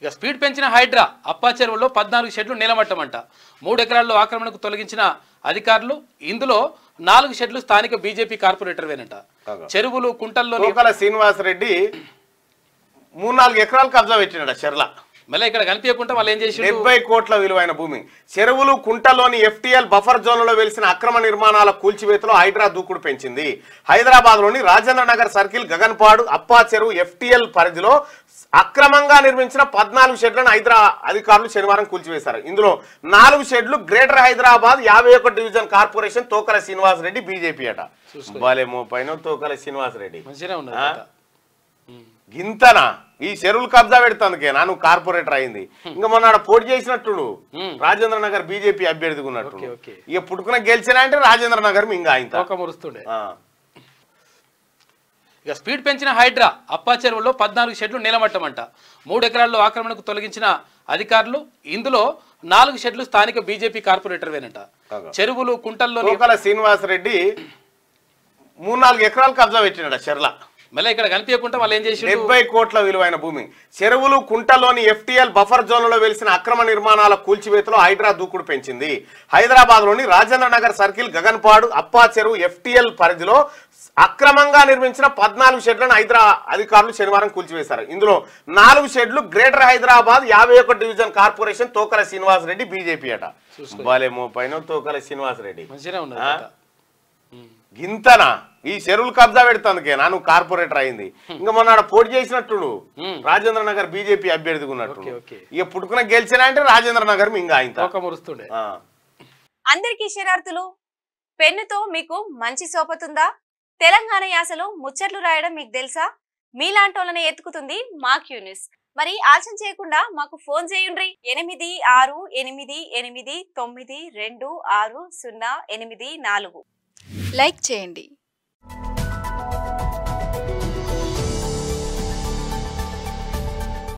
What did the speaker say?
ఇక స్పీడ్ పెంచిన హైడ్రా అప్పా చెరువులో 14 షెడ్లు నీలమట్టమంట 3 ఎకరాల్లో ఆక్రమణకు తొలగించిన అధికారులు ఇందులో 4 షెడ్లు స్థానిక బీజేపీ కార్పొరేటర్వేనంట చెరువులు కుంటల్లో తోకల శ్రీనివాస్ రెడ్డి 3-4 ఎకరాలు కబ్జా పెట్టినాడు చెర్ల మళ్ళీ ఇక్కడ కనిపించకుండా వాళ్ళు ఏం చేసి 70 కోట్ల విలువైన భూమి చెరువులు కుంటలోని ఎఫ్టీఎల్ బఫర్ జోన్లలో వెలిసిన అక్రమ నిర్మాణాల కూల్చివేతలో హైడ్రా దూకుడు పెంచింది హైదరాబాద్ లోని రాజేంద్ర నగర్ సర్కిల్ గగన్పాడు అప్పా చెరువు ఎఫ్టీఎల్ పరిధిలో అక్రమంగా నిర్మించిన 14 షెడ్లను హైదరా అధికారులు శనివారం కూల్చివేశారు ఇందులో 4 షెడ్లు greater Hyderabad 51 division corporation Tokala Srinivas Reddy BJP అట బాలేమో పైన తోకల శ్రీనివాస్ రెడ్డి గింతనా ఈ చెరువులు కబ్జా పెడుతుందికే నాను కార్పొరేటర్ అయింది ఇంకా మొన్న పోటీ చేసినట్టు రాజేంద్ర నగర్ బీజేపీ అభ్యర్థిగా ఉన్నట్టు ఇక పుట్టుకున్న గెలిచినా అంటే రాజేంద్ర నగర్ ఇంకా ఆయన మురుస్తుండే ఇక స్పీడ్ పెంచిన హైడ్రా అప్పా చెరువులో 14 షెడ్లు నీలమట్టమంట 3 ఎకరాల్లో ఆక్రమణకు తొలగించిన అధికారులు ఇందులో 4 షెడ్లు స్థానిక బీజేపీ కార్పొరేటర్వేనంట చెరువులు కుంటల్లో తోకల శ్రీనివాస్ రెడ్డి 3-4 ఎకరాలు కబ్జా పెట్టినాడు చెర్ల మళ్ళీ ఇక్కడ కనిపించకుండా వాళ్ళు ఏం చేసి 70 కోట్ల విలువైన భూమి చెరువులు కుంటలోని ఎఫ్టీఎల్ బఫర్ జోన్లలో వెలిసిన అక్రమ నిర్మాణాల కూల్చివేతలో హైడ్రా దూకుడు పెంచింది హైదరాబాద్ లోని రాజేంద్ర నగర్ సర్కిల్ గగన్పాడు అప్పా చెరువు ఎఫ్టీఎల్ పరిధిలో అక్రమంగా నిర్మించిన 14 షెడ్లను హైదరా అధికారులు శనివారం కూల్చివేశారు ఇందులో 4 షెడ్లు greater Hyderabad 51 division corporation Tokala Srinivas Reddy BJP అట బాలేమో పైన తోకల శ్రీనివాస్ రెడ్డి గింతనా ఈ చెరువులు కబ్జా పెడుతుందికే నాను కార్పొరేటర్ అయింది ఇంకా మొన్న పోటీ చేసినట్టు రాజేంద్ర నగర్ బీజేపీ అభ్యర్థిగా ఉన్నట్టు ఇక పుట్టుకున్న గెలిచినా అంటే రాజేంద్ర నగర్ ఇంకా ఆయన మురుస్తుండే అందరికీ శరార్థులు పెన్నుతో మీకు మంచి సోపతుందా తెలంగాణ యాసలో ముచ్చట్లు రాయడం మీకు తెలుసా మీలాంటోళ్ళనే ఎత్తుకుతుంది మా క్యూ న్యూస్ మరి ఆలస్యం చేయకుండా మాకు ఫోన్ చేయండి 8688892608 లైక్ చేయండి